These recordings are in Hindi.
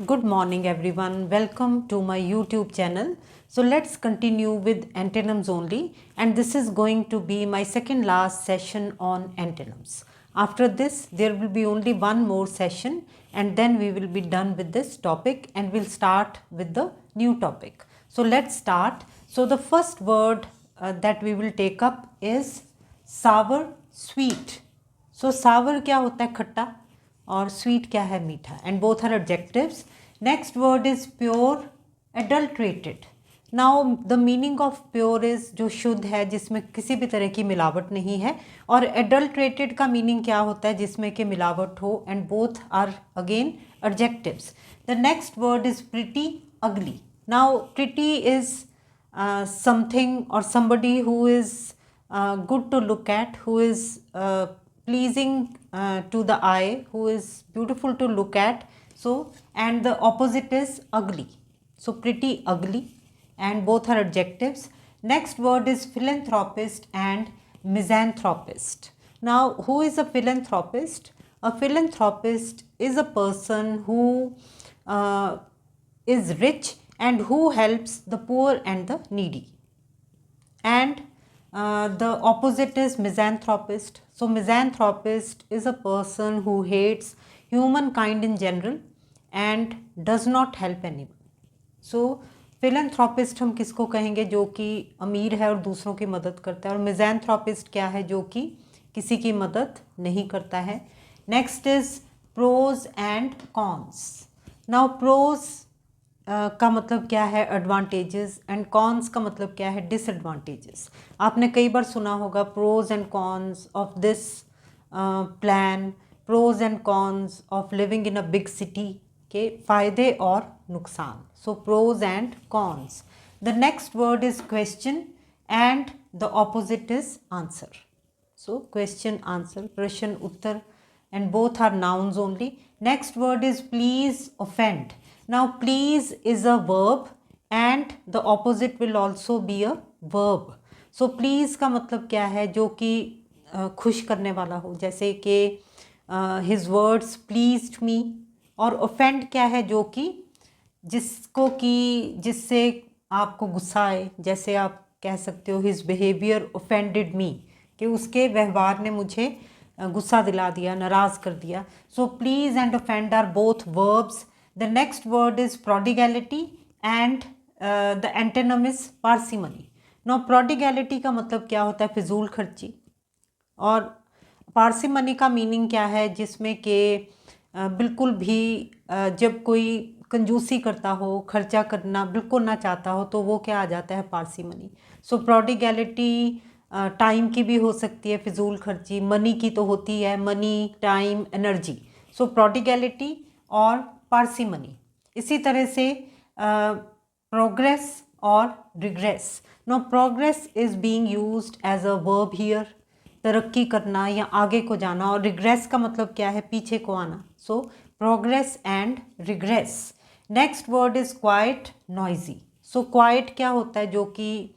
Good morning everyone. Welcome to my YouTube channel. So let's continue with antonyms only, and this is going to be my second last session on antonyms. After this there will be only one more session and then we will be done with this topic and we'll start with the new topic. So let's start. So the first word that we will take up is sour sweet. So sour क्या होता है? खट्टा. और स्वीट क्या है? मीठा. And both are adjectives. Next word is pure adulterated. Now the meaning of pure is जो शुद्ध है, जिसमें किसी भी तरह की मिलावट नहीं है, और एडल्ट्रेटेड का मीनिंग क्या होता है? जिसमें कि मिलावट हो. And both are again adjectives. The next word is pretty ugly. Now pretty is something or somebody who is good to look at, who is pleasing to the eye, who is beautiful to look at. So and the opposite is ugly. So pretty ugly, and both are adjectives. Next word is philanthropist and misanthropist. Now who is a philanthropist? A philanthropist is a person who is rich and who helps the poor and the needy. And the opposite is misanthropist. So misanthropist is a person who hates humankind in general and does not help anyone. So philanthropist हम किसको कहेंगे? जो कि अमीर है और दूसरों की मदद करता है. और misanthropist क्या है? जो कि किसी की मदद नहीं करता है. Next is pros and cons. Now pros का मतलब क्या है? एडवांटेजेस. एंड कॉन्स का मतलब क्या है? डिसएडवांटेजेस. आपने कई बार सुना होगा pros and cons of this plan, pros and cons of living in a big city के फ़ायदे और नुकसान. So pros and cons. The next word is question and the opposite is answer. So question answer, प्रश्न उत्तर, and both are nouns only. Next word is please offend. Now please is a verb and the opposite will also be a verb. So please का मतलब क्या है? जो कि खुश करने वाला हो, जैसे कि his words pleased me. और offend क्या है? जो कि जिसको कि जिससे आपको गुस्सा आए. जैसे आप कह सकते हो his behavior offended me, कि उसके व्यवहार ने मुझे गुस्सा दिला दिया, नाराज़ कर दिया. So please and offend are both verbs. The next word is prodigality and the antonym is parsimony. No prodigality का मतलब क्या होता है? फिजूल खर्ची. और पार्सिमनी का मीनिंग क्या है? जिसमें कि बिल्कुल भी जब कोई कंजूसी करता हो, खर्चा करना बिल्कुल ना चाहता हो, तो वो क्या आ जाता है? पार्सिमनी. सो प्रोडिगैलिटी टाइम की भी हो सकती है, फिजूल खर्ची. मनी की तो होती है, money, time, energy. So prodigality और पार्सिमनी. इसी तरह से प्रोग्रेस और regress. No progress is being used as a verb here, तरक्की करना या आगे को जाना. और रिग्रेस का मतलब क्या है? पीछे को आना. So progress and regress. Next word is quiet, noisy. So quiet क्या होता है? जो कि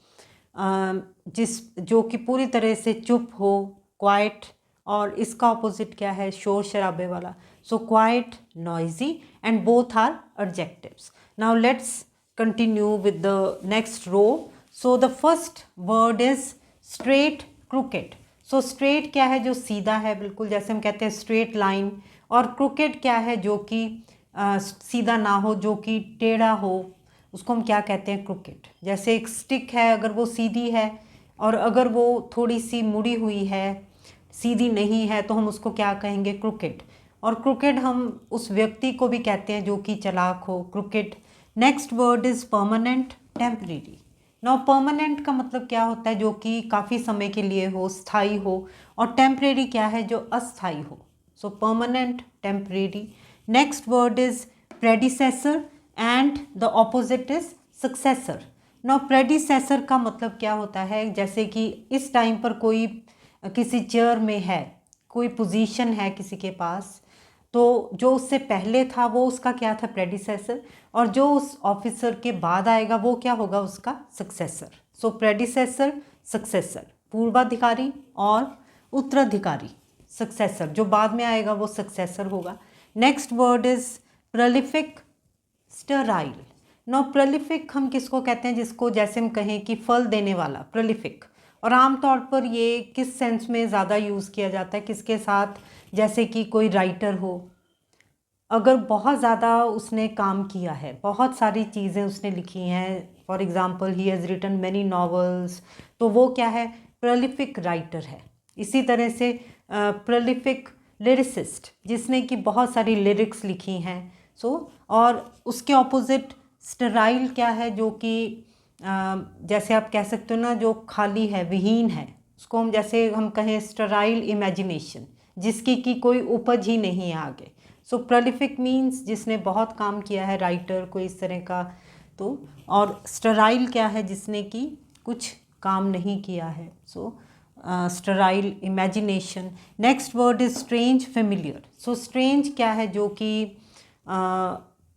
जो कि पूरी तरह से चुप हो, क्वाइट. और इसका ऑपोजिट क्या है? शोर शराबे वाला. So quiet, noisy, and both are adjectives. Now let's continue with the next row. So the first word is straight, crooked. So straight क्या है? जो सीधा है बिल्कुल, जैसे हम कहते हैं स्ट्रेट लाइन. और क्रूकेड क्या है? जो कि सीधा ना हो, जो कि टेढ़ा हो, उसको हम क्या कहते हैं? क्रूकेड. जैसे एक स्टिक है, अगर वो सीधी है और अगर वो थोड़ी सी मुड़ी हुई है, सीधी नहीं है, तो हम उसको क्या कहेंगे? क्रूकेड. और क्रूकेड हम उस व्यक्ति को भी कहते हैं जो कि चालाक हो, crooked. Next word is permanent, temporary. Now permanent का मतलब क्या होता है? जो कि काफ़ी समय के लिए हो, स्थायी हो. और टेम्परेरी क्या है? जो अस्थायी हो. सो permanent, temporary. Next word is predecessor and the opposite is successor. Now predecessor का मतलब क्या होता है? जैसे कि इस टाइम पर कोई किसी चेयर में है, कोई पोजीशन है किसी के पास, तो जो उससे पहले था वो उसका क्या था? प्रेडिसेसर. और जो उस ऑफिसर के बाद आएगा वो क्या होगा? उसका सक्सेसर. सो प्रेडिसेसर, सक्सेसर, पूर्वाधिकारी और उत्तराधिकारी. सक्सेसर जो बाद में आएगा वो सक्सेसर होगा. Next word is prolific sterile. No prolific हम किसको कहते हैं, जिसको जैसे हम कहें कि फल देने वाला, प्रोलिफिक। और आमतौर पर ये किस सेंस में ज़्यादा यूज़ किया जाता है, किसके साथ, जैसे कि कोई राइटर हो, अगर बहुत ज़्यादा उसने काम किया है, बहुत सारी चीज़ें उसने लिखी हैं, for example he has written many novels, तो वो क्या है, प्रोलिफिक राइटर है। इसी तरह से प्रोलिफिक लिरिसिस्ट, जिसने कि बहुत सारी लिरिक्स लिखी हैं। और उसके ऑपोजिट स्टेराइल क्या है, जो कि जैसे आप कह सकते हो ना, जो खाली है, विहीन है, उसको हम जैसे हम कहें स्टेराइल इमेजिनेशन, जिसकी कि कोई उपज ही नहीं है आगे। सो प्रोलिफिक मीन्स जिसने बहुत काम किया है, राइटर कोई इस तरह का। तो और स्टेराइल क्या है, जिसने कि कुछ काम नहीं किया है। So sterile imagination. Next word is strange, familiar. So strange क्या है, जो कि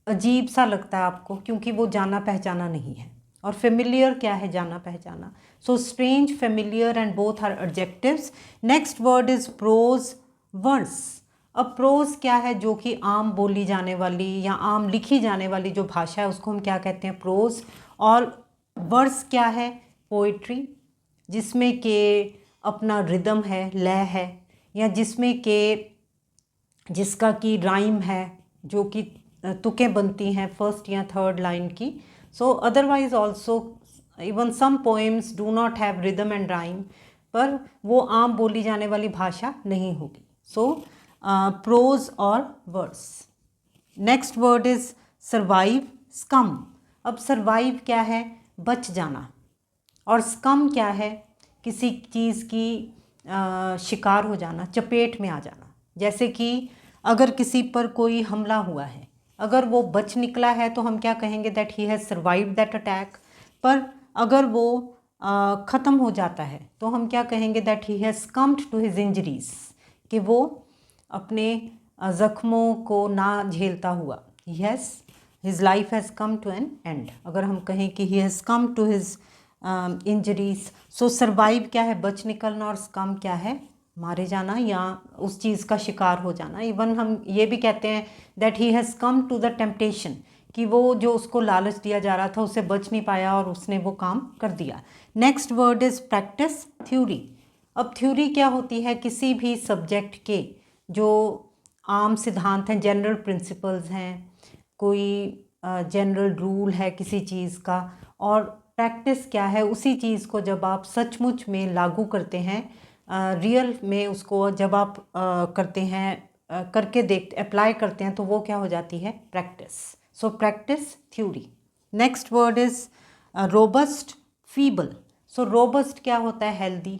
अजीब सा लगता है आपको, क्योंकि वो जाना पहचाना नहीं है। और फेमिलियर क्या है, जाना पहचाना। So strange, familiar and both are adjectives. Next word is prose, verse. अब प्रोज क्या है, जो कि आम बोली जाने वाली या आम लिखी जाने वाली जो भाषा है, उसको हम क्या कहते हैं, प्रोज। और वर्स क्या है, पोइट्री, जिसमें के अपना रिदम है, लय है, या जिसमें के जिसका की राइम है, जो कि तुकें बनती हैं फर्स्ट या थर्ड लाइन की। So otherwise also even some poems do not have rhythm and rhyme, पर वो आम बोली जाने वाली भाषा नहीं होगी। सो प्रोज और verse. Next word is survive, succumb. अब सर्वाइव क्या है, बच जाना, और स्कम क्या है, किसी चीज़ की शिकार हो जाना, चपेट में आ जाना। जैसे कि अगर किसी पर कोई हमला हुआ है, अगर वो बच निकला है तो हम क्या कहेंगे, that he has survived that attack. पर अगर वो ख़त्म हो जाता है तो हम क्या कहेंगे, that he has comed to his injuries, कि वो अपने ज़ख्मों को ना झेलता हुआ, he has his life has come to an end. अगर हम कहें कि he has come to his injuries. So survive क्या है, बच निकलना, और स्कम क्या है, मारे जाना या उस चीज़ का शिकार हो जाना। इवन हम ये भी कहते हैं that he has come to the temptation, कि वो जो उसको लालच दिया जा रहा था उससे बच नहीं पाया और उसने वो काम कर दिया। Next word is practice, theory. अब थ्योरी क्या होती है, किसी भी सब्जेक्ट के जो आम सिद्धांत हैं, जनरल प्रिंसिपल्स हैं, कोई जनरल रूल है किसी चीज़ का। और प्रैक्टिस क्या है, उसी चीज़ को जब आप सचमुच में लागू करते हैं, रियल में उसको जब आप करते हैं, करके देख अप्लाई करते हैं, तो वो क्या हो जाती है, practice. So practice, theory. Next word is robust, feeble. So robust क्या होता है, हेल्दी,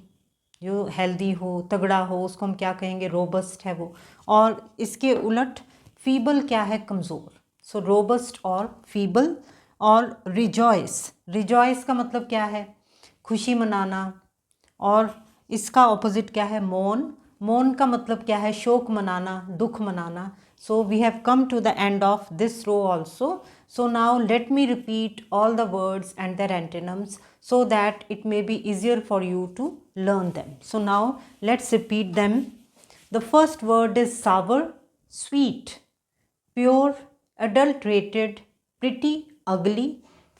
जो हेल्दी हो, तगड़ा हो, उसको हम क्या कहेंगे, रोबस्ट है वो। और इसके उलट फीबल क्या है, कमज़ोर। सो रोबस्ट और फीबल। और रिजॉइस, रिजॉइस का मतलब क्या है, खुशी मनाना। और इसका ऑपोजिट क्या है, मौन। मौन का मतलब क्या है, शोक मनाना, दुख मनाना। So we have come to the end of this row also. So now let me repeat all the words and their antonyms so that it may be easier for you to learn them. So now let's repeat them. The first word is sour, sweet, pure, adulterated, pretty, ugly,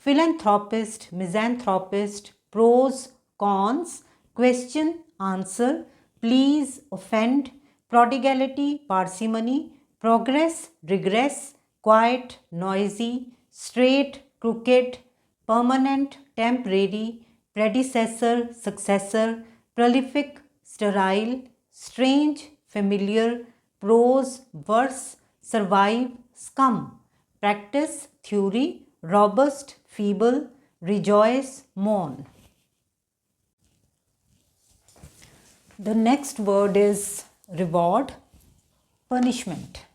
philanthropist, misanthropist, pros, cons, question, answer, please, offend, prodigality, parsimony, progress, regress, quiet, noisy, straight, crooked, permanent, temporary, predecessor, successor, prolific, sterile, strange, familiar, prose, verse, survive, scum, practice, theory, robust, feeble, rejoice, mourn. The next word is reward, punishment.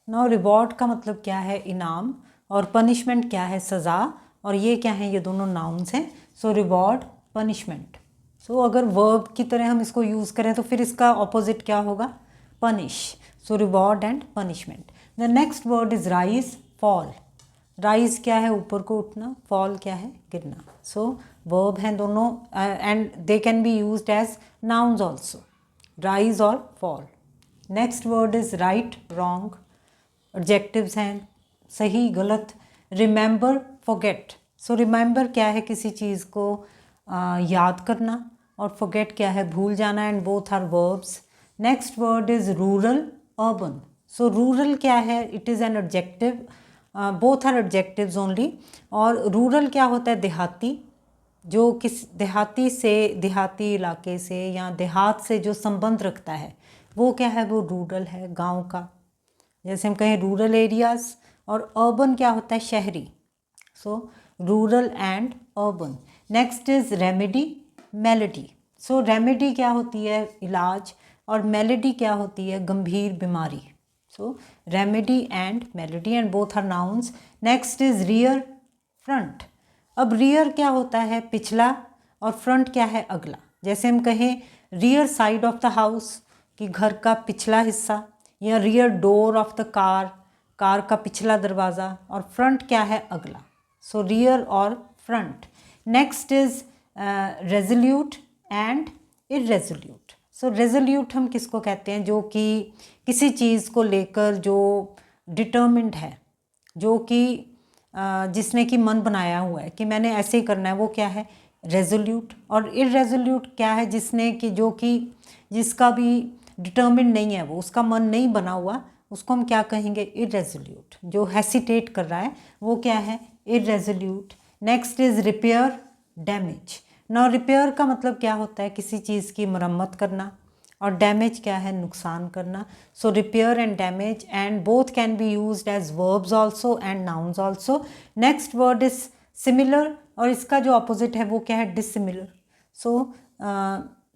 Now reward का मतलब क्या है, इनाम, और punishment क्या है, सज़ा। और ये क्या है, ये दोनों नाउन्स हैं। सो रिवॉर्ड, पनिशमेंट। सो अगर वर्ब की तरह हम इसको यूज़ करें तो फिर इसका ऑपोजिट क्या होगा, punish. So reward and punishment. The next word is rise, fall. Rise क्या है, ऊपर को उठना, फॉल क्या है, गिरना। सो वर्ब हैं दोनों, and they can be used as nouns also, rise और fall. Next word is right, wrong. Adjectives हैं, सही, गलत, रिमेंबर, फॉरगेट। सो रिमेंबर क्या है, किसी चीज़ को याद करना, और फॉरगेट क्या है, भूल जाना, and both are verbs. Next word is rural, urban. So rural क्या है, it is an adjective, both are adjectives only. और रूरल क्या होता है, देहाती, जो किस देहाती से, देहाती इलाके से या देहात से जो संबंध रखता है वो क्या है, वो रूरल है, गांव का। जैसे हम कहें रूरल एरियाज़। और अर्बन क्या होता है, शहरी। सो rural and urban. Next is remedy, melody. So remedy क्या होती है, इलाज, और मेलेडी क्या होती है, गंभीर बीमारी। So remedy and malady, and both are nouns. Next is rear, front. अब रियर क्या होता है, पिछला, और फ्रंट क्या है, अगला। जैसे हम कहें rear side of the house, कि घर का पिछला हिस्सा, या rear door of the car, car का पिछला दरवाज़ा, और फ्रंट क्या है, अगला। सो रियर और front. Next is resolute and irresolute. So resolute हम किसको कहते हैं, जो कि किसी चीज़ को लेकर जो डिटर्मिन्ड है, जो कि जिसने कि मन बनाया हुआ है कि मैंने ऐसे ही करना है, वो क्या है, रेजोल्यूट। और इरेजोल्यूट क्या है, जिसने कि जो कि जिसका भी डिटर्मिन्ड नहीं है, वो उसका मन नहीं बना हुआ, उसको हम क्या कहेंगे, इरेजोल्यूट। जो हेसिटेट कर रहा है वो क्या है, irresolute. Next is repair, damage. ना रिपेयर का मतलब क्या होता है, किसी चीज़ की मरम्मत करना, और डैमेज क्या है, नुकसान करना। So repair and damage, and both can be used as verbs also and nouns also. Next word is similar, और इसका जो अपोजिट है वो क्या है, dissimilar. So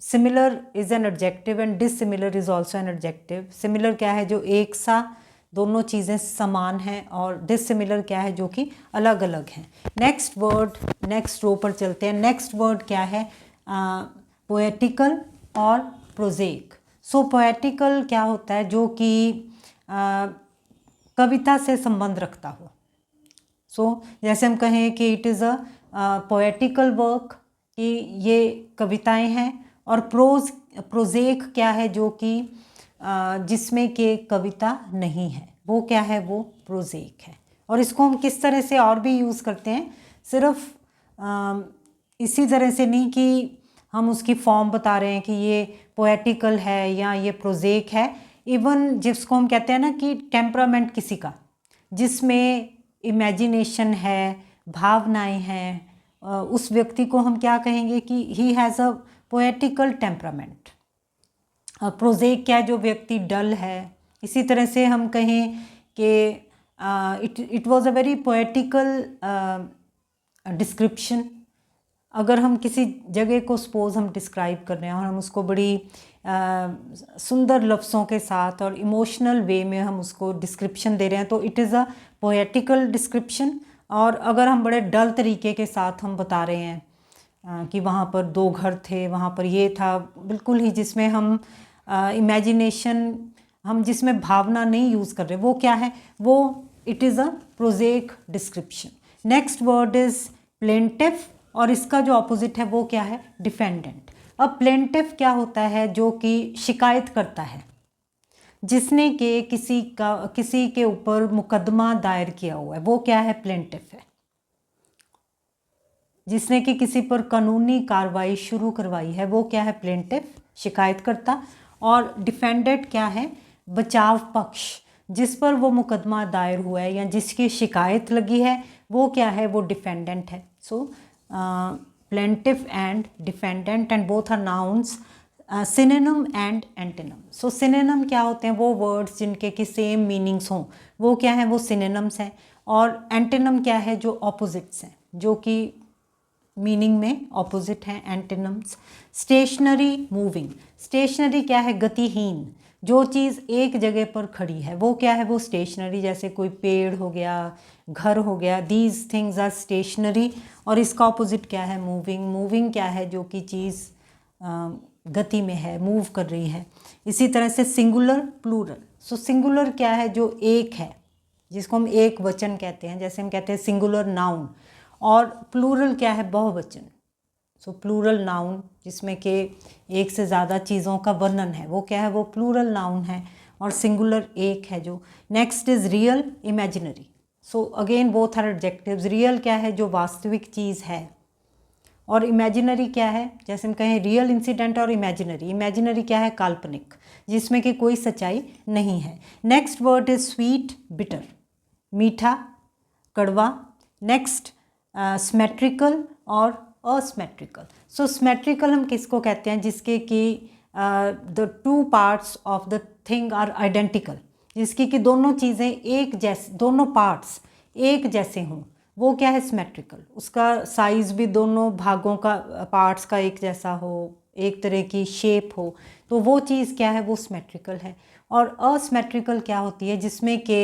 similar is an adjective and dissimilar is also an adjective. Similar क्या है, जो एक सा, दोनों चीज़ें समान हैं, और डिसिमिलर क्या है, जो कि अलग अलग हैं। नेक्स्ट वर्ड, नेक्स्ट रो पर चलते हैं। नेक्स्ट वर्ड क्या है, पोएटिकल और प्रोजेक। सो पोएटिकल क्या होता है, जो कि कविता से संबंध रखता हो। सो जैसे हम कहें कि it is a poetical work, कि ये कविताएं हैं। और प्रोजेक क्या है, जो कि जिसमें कि कविता नहीं है, वो क्या है, वो प्रोजेक है। और इसको हम किस तरह से और भी यूज़ करते हैं, सिर्फ इसी तरह से नहीं कि हम उसकी फॉर्म बता रहे हैं कि ये पोएटिकल है या ये प्रोजेक है। इवन जिसको हम कहते हैं ना कि टेम्परामेंट किसी का, जिसमें इमेजिनेशन है, भावनाएं हैं, उस व्यक्ति को हम क्या कहेंगे कि he has a poetical temperament. Prosaic क्या है, जो व्यक्ति डल है। इसी तरह से हम कहें कि it was a very poetical description. अगर हम किसी जगह को सपोज हम डिस्क्राइब कर रहे हैं और हम उसको बड़ी सुंदर लफ्ज़ों के साथ और इमोशनल वे में हम उसको डिस्क्रिप्शन दे रहे हैं, तो it is a poetical description. और अगर हम बड़े डल तरीके के साथ हम बता रहे हैं कि वहाँ पर 2 घर थे, वहाँ पर ये था, बिल्कुल ही जिसमें हम इमेजिनेशन, हम जिसमें भावना नहीं यूज़ कर रहे, वो क्या है, वो it is a project description. Next word is plaintiff, और इसका जो ऑपोजिट है वो क्या है, डिफेंडेंट। अब प्लेंटिव क्या होता है, जो कि शिकायत करता है, जिसने कि किसी के ऊपर मुकदमा दायर किया हुआ है, वो क्या है, प्लेंटिव है। जिसने कि किसी पर कानूनी कार्रवाई शुरू करवाई है, वो क्या है, प्लेंटिव, शिकायतकर्ता। और डिफेंडेंट क्या है, बचाव पक्ष, जिस पर वो मुकदमा दायर हुआ है या जिसकी शिकायत लगी है, वो क्या है, वो डिफेंडेंट है। So plaintiff and defendant, and both are nouns. Synonym and antonym. So synonym क्या होते हैं, वो वर्ड्स जिनके की सेम मीनिंग्स हों, वो क्या है, वो सिनोनिम्स हैं। और एंटोनिम क्या है, जो ऑपोजिट्स हैं, जो कि मीनिंग में ऑपोजिट हैं, एंटोनिम्स। Stationery, moving. स्टेशनरी क्या है, गतिहीन, जो चीज़ एक जगह पर खड़ी है, वो क्या है, वो स्टेशनरी। जैसे कोई पेड़ हो गया, घर हो गया, दीज थिंग्स आर स्टेशनरी। और इसका ऑपोजिट क्या है, मूविंग। मूविंग क्या है, जो कि चीज़ गति में है, मूव कर रही है। इसी तरह से सिंगुलर, प्लूरल। सो सिंगुलर क्या है, जो एक है, जिसको हम एक वचन कहते हैं, जैसे हम कहते हैं सिंगुलर नाउन। और प्लूरल क्या है, बहुवचन। सो प्लूरल नाउन, जिसमें कि एक से ज़्यादा चीज़ों का वर्णन है, वो क्या है, वो प्लूरल नाउन है। और सिंगुलर एक है जो। Next is real, imaginary. So again both are adjectives. Real क्या है, जो वास्तविक चीज़ है, और इमेजिनरी क्या है, जैसे हम कहें रियल इंसिडेंट और इमेजिनरी। इमेजिनरी क्या है, काल्पनिक, जिसमें कि कोई सच्चाई नहीं है। Next word is sweet bitter, मीठा कड़वा। नेक्स्ट सिमेट्रिकल और असिमेट्रिकल। सो सिमेट्रिकल हम किसको कहते हैं, जिसके कि the two parts of the thing are identical, जिसकी कि दोनों चीज़ें एक जैसे, दोनों पार्ट्स एक जैसे हों, वो क्या है सिमेट्रिकल। उसका साइज़ भी दोनों भागों का, पार्ट्स का एक जैसा हो, एक तरह की शेप हो, तो वो चीज़ क्या है, वो सिमेट्रिकल है। और असिमेट्रिकल क्या होती है, जिसमें कि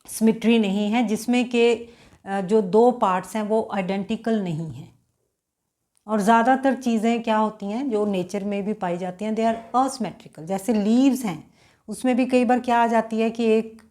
सिमेट्री नहीं है, जिसमें कि जो दो पार्ट्स हैं वो आइडेंटिकल नहीं हैं। और ज़्यादातर चीज़ें क्या होती हैं जो नेचर में भी पाई जाती हैं, दे आर असिमेट्रिकल। जैसे लीव्स हैं, उसमें भी कई बार क्या आ जाती है कि एक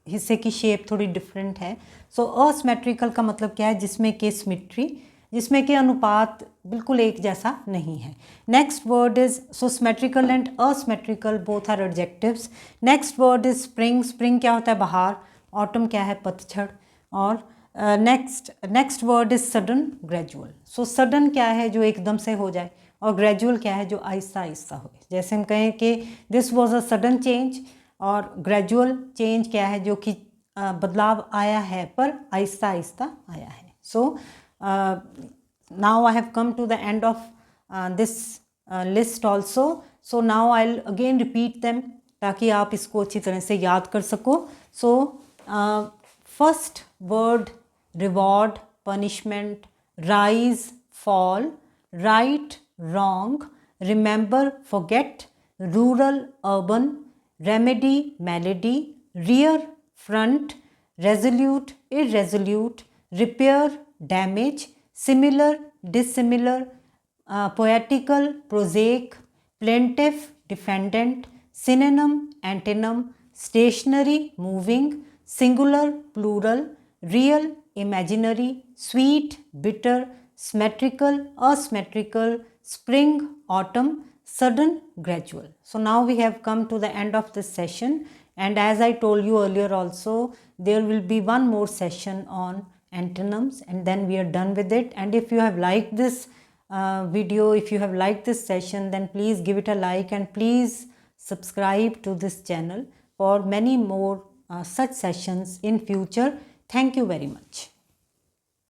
हिस्से की शेप थोड़ी डिफरेंट है। सो असिमेट्रिकल का मतलब क्या है, जिसमें कि सिमेट्री, जिसमें कि अनुपात बिल्कुल एक जैसा नहीं है। Next word is, so symmetrical and asymmetrical both are adjectives. Next word is spring. Spring क्या होता है, बहार। ऑटम क्या है, पतझड़। और next word is sudden gradual. So sudden क्या है, जो एकदम से हो जाए, और ग्रेजुअल क्या है, जो आहिस्ता आहिस्ता हो। जैसे हम कहें कि this was a sudden change, और ग्रेजुअल चेंज क्या है, जो कि बदलाव आया है पर आहिस्ता आहिस्ता आया है। So now I have come to the end of this list also. So now I will again repeat them, ताकि आप इसको अच्छी तरह से याद कर सको। So first word, reward, punishment, rise, fall, right, wrong, remember, forget, rural, urban, remedy, malady, rear, front, resolute, irresolute, repair, damage, similar, dissimilar, poetical, prosaic, plaintiff, defendant, synonym, antonym, stationary, moving, singular, plural, real, imaginary, sweet, bitter, symmetrical, asymmetrical, spring, autumn, sudden, gradual. So now we have come to the end of this session, and as I told you earlier also, there will be one more session on antonyms, and then we are done with it. And if you have liked this video, if you have liked this session, then please give it a like, and please subscribe to this channel for many more such sessions in future. Thank you very much.